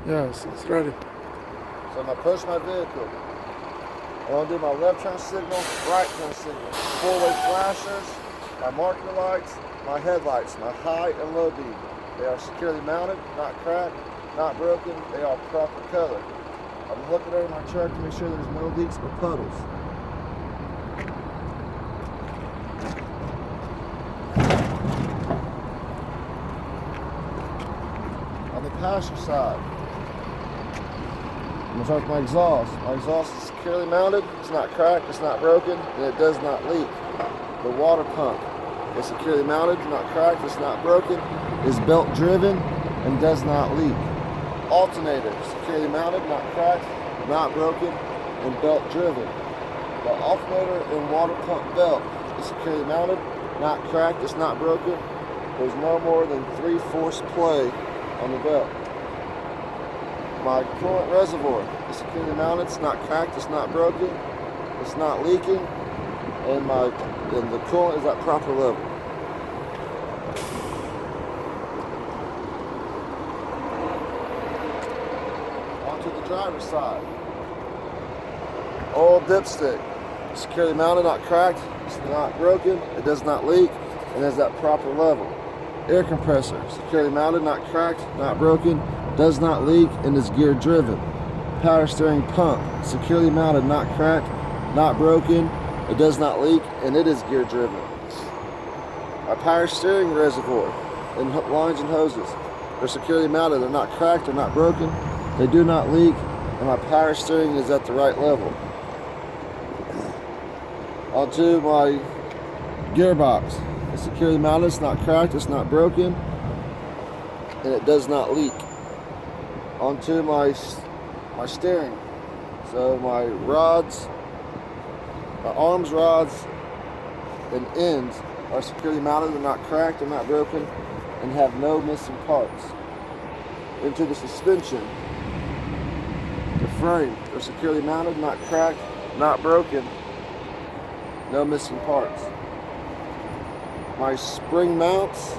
Yes, it's ready. So I'm going to push my vehicle. I'm going to do my left turn signal, right turn signal, four-way flashers, my marker lights, my headlights, my high and low beam. They are securely mounted, not cracked, not broken. They are proper color. I'm looking over my truck to make sure there's no leaks or puddles. On the passenger side, I'm going to start with my exhaust. My exhaust is securely mounted, it's not cracked, it's not broken, and it does not leak. The water pump is securely mounted, not cracked, it's not broken, is belt driven, and does not leak. Alternator, securely mounted, not cracked, not broken, and belt driven. The alternator and water pump belt is securely mounted, not cracked, it's not broken. There's no more than 3/4 play on the belt. My coolant reservoir is securely mounted, it's not cracked, it's not broken, it's not leaking, and the coolant is at proper level. Onto the driver's side. Oil dipstick, securely mounted, not cracked, it's not broken, it does not leak, and is at proper level. Air compressor, securely mounted, not cracked, not broken, does not leak, and is gear driven. Power steering pump, securely mounted, not cracked, not broken, it does not leak, and it is gear driven. My power steering reservoir and lines and hoses, they're securely mounted, they're not cracked, they're not broken, they do not leak, and my power steering is at the right level. Onto my gearbox. It's securely mounted, it's not cracked, it's not broken, and it does not leak. Onto my steering. So my rods, my arms, rods, and ends are securely mounted, they're not cracked, they're not broken, and have no missing parts. Into the suspension. The frame, they're securely mounted, not cracked, not broken, no missing parts. My spring mounts,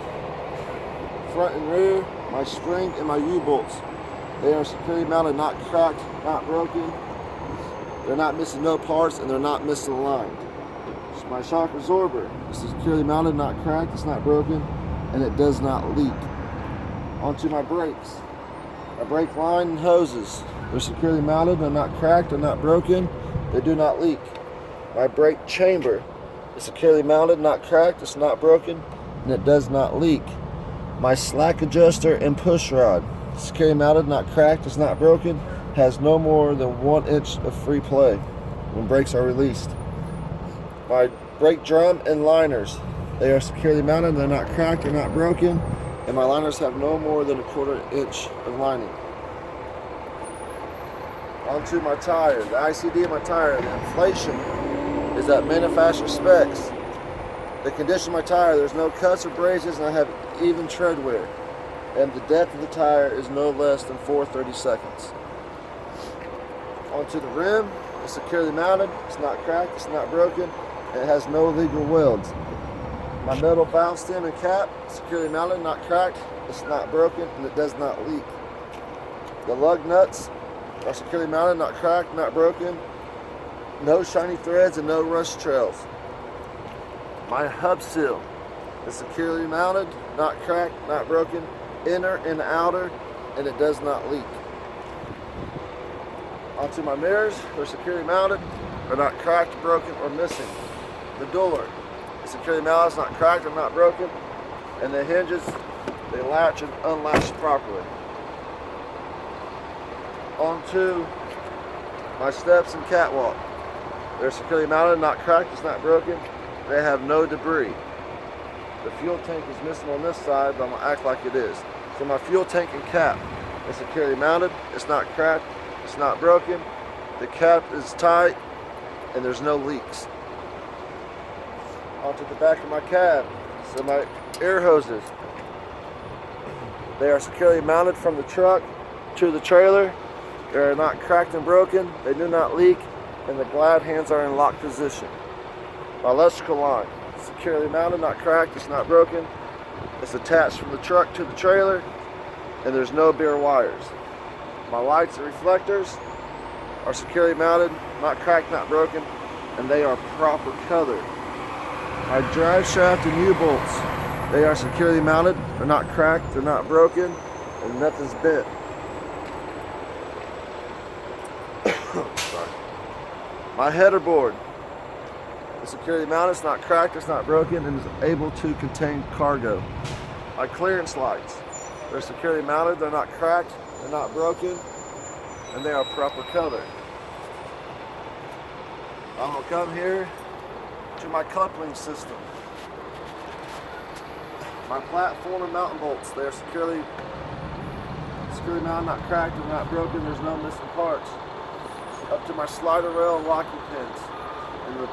front and rear, my spring and my U-bolts, they are securely mounted, not cracked, not broken. They're not missing no parts, and they're not misaligned. So my shock absorber is securely mounted, not cracked, it's not broken, and it does not leak. Onto my brakes. My brake line and hoses, they're securely mounted, they're not cracked, they're not broken, they do not leak. My brake chamber is securely mounted, not cracked, it's not broken, and it does not leak. My slack adjuster and push rod, securely mounted, not cracked, it's not broken, has no more than 1 inch of free play when brakes are released. My brake drum and liners, they are securely mounted, they're not cracked, they're not broken, and my liners have no more than 1/4 inch of lining. Onto my tire, the ICD of my tire, the inflation is at manufacturer specs. The condition of my tire, there's no cuts or abrasions, and I have even tread wear. And the depth of the tire is no less than 4/32. Onto the rim, it's securely mounted, it's not cracked, it's not broken, and it has no illegal welds. My metal valve stem and cap, securely mounted, not cracked, it's not broken, and it does not leak. The lug nuts are securely mounted, not cracked, not broken, no shiny threads and no rust trails. My hub seal is securely mounted, not cracked, not broken, inner and outer, and it does not leak. Onto my mirrors, they're securely mounted, they're not cracked, broken, or missing. The door is securely mounted, it's not cracked, or not broken, and the hinges, they latch and unlatch properly. Onto my steps and catwalk. They're securely mounted, not cracked, it's not broken. They have no debris. The fuel tank is missing on this side, but I'm gonna act like it is. So my fuel tank and cap is securely mounted, it's not cracked, it's not broken. The cap is tight, and there's no leaks. Onto the back of my cab. So my air hoses, they are securely mounted from the truck to the trailer. They are not cracked and broken, they do not leak, and the glide hands are in lock position. My electrical line, securely mounted, not cracked, it's not broken. It's attached from the truck to the trailer, and there's no bare wires. My lights and reflectors are securely mounted, not cracked, not broken, and they are proper colored. My drive shaft and U-bolts, they are securely mounted, they're not cracked, they're not broken, and nothing's bent. Sorry. My header board is securely mounted, it's not cracked, it's not broken, and is able to contain cargo. My clearance lights, they're securely mounted, they're not cracked, they're not broken, and they are proper colored. I'm going to come here to my coupling system. My platform and mountain bolts, they are securely mounted, not cracked, and not broken, there's no missing parts. Up to my slider rail and locking pins, and the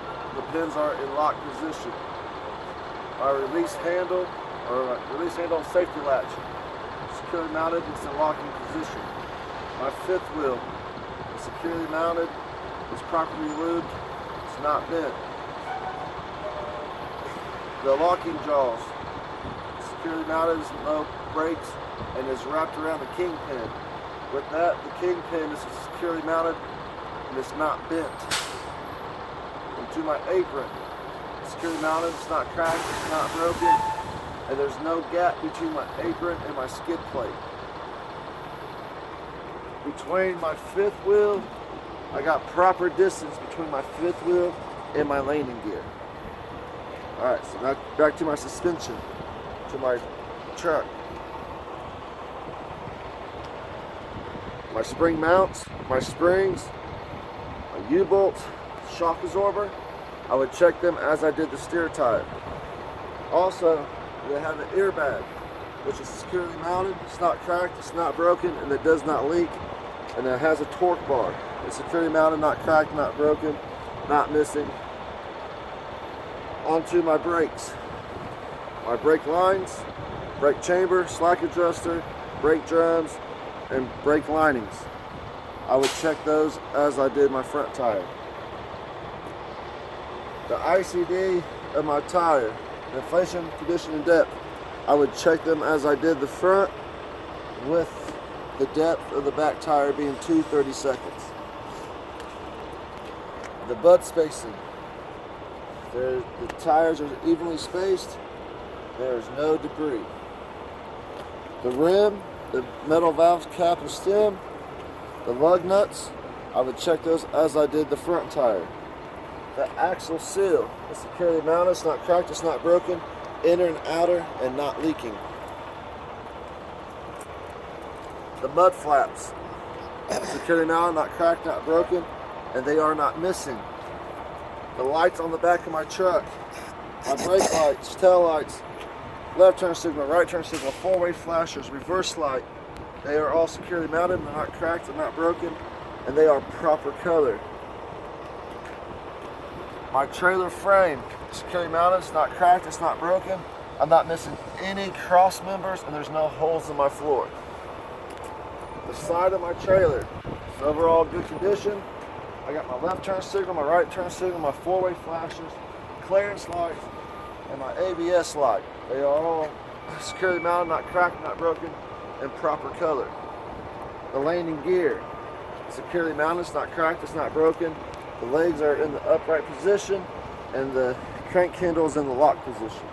pins are in lock position. My release handle and safety latch, securely mounted, it's in locking position. My fifth wheel is securely mounted, it's properly lubed, it's not bent. The locking jaws, securely mounted, there's no brakes, and is wrapped around the kingpin. With that, the kingpin is securely mounted and it's not bent. And to my apron, securely mounted, it's not cracked, it's not broken, and there's no gap between my apron and my skid plate. Between my fifth wheel, I got proper distance between my fifth wheel and my landing gear. Alright, so now back to my suspension, to my truck. My spring mounts, my springs, my U-bolts, shock absorber, I would check them as I did the steer tire. Also, they have an airbag, which is securely mounted, it's not cracked, it's not broken, and it does not leak, and it has a torque bar. It's securely mounted, not cracked, not broken, not missing. Onto my brakes. My brake lines, brake chamber, slack adjuster, brake drums, and brake linings. I would check those as I did my front tire. The ICD of my tire, inflation, condition, and depth, I would check them as I did the front, with the depth of the back tire being 2/32. The bud spacing, the tires are evenly spaced, there is no debris. The rim, the metal valve cap and stem, the lug nuts, I would check those as I did the front tire. The axle seal is securely mounted, it's not cracked, it's not broken, inner and outer, and not leaking. The mud flaps, securely mounted, not cracked, not broken, and they are not missing. The lights on the back of my truck, my brake lights, tail lights, left turn signal, right turn signal, four-way flashers, reverse light, they are all securely mounted, they're not cracked, they're not broken, and they are proper colored. My trailer frame, securely mounted, it's not cracked, it's not broken, I'm not missing any cross members, and there's no holes in my floor. The side of my trailer is overall good condition. I got my left turn signal, my right turn signal, my four-way flashers, clearance lights, and my ABS light. They are all securely mounted, not cracked, not broken, and proper color. The landing gear, securely mounted, it's not cracked, it's not broken. The legs are in the upright position, and the crank handle is in the lock position.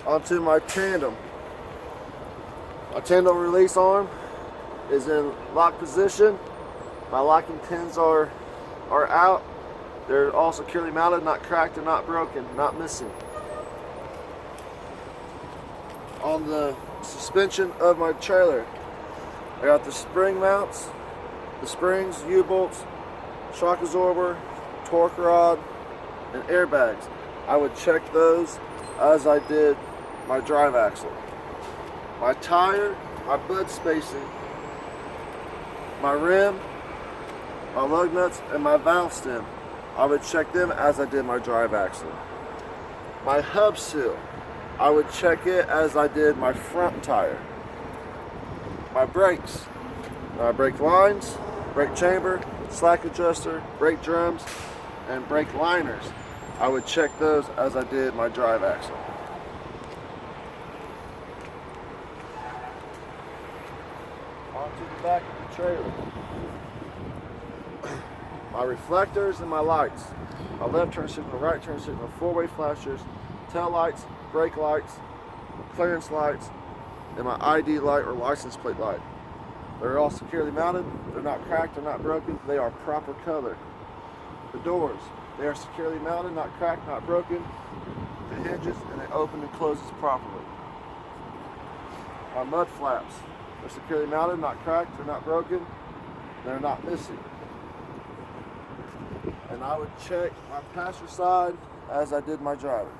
Onto my tandem. My tandem release arm is in lock position. My locking pins are out. They're all securely mounted, not cracked and not broken, not missing. On the suspension of my trailer, I got the spring mounts, the springs, U-bolts, shock absorber, torque rod, and airbags. I would check those as I did my drive axle. My tire, my bud spacing, my rim, my lug nuts, and my valve stem, I would check them as I did my drive axle. My hub seal, I would check it as I did my front tire. My brakes, my brake lines, brake chamber, slack adjuster, brake drums, and brake liners. I would check those as I did my drive axle. Onto the back of the trailer. My reflectors and my lights. My left turn signal, right turn signal, four-way flashers, tail lights, brake lights, clearance lights, and my ID light or license plate light. They're all securely mounted. They're not cracked, they're not broken. They are proper color. The doors, they are securely mounted, not cracked, not broken. The hinges, and they open and closes properly. My mud flaps, they're securely mounted, not cracked, they're not broken, they're not missing. And I would check my passenger side as I did my driver.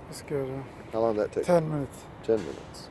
It's good. How long did that take? 10 minutes. 10 minutes.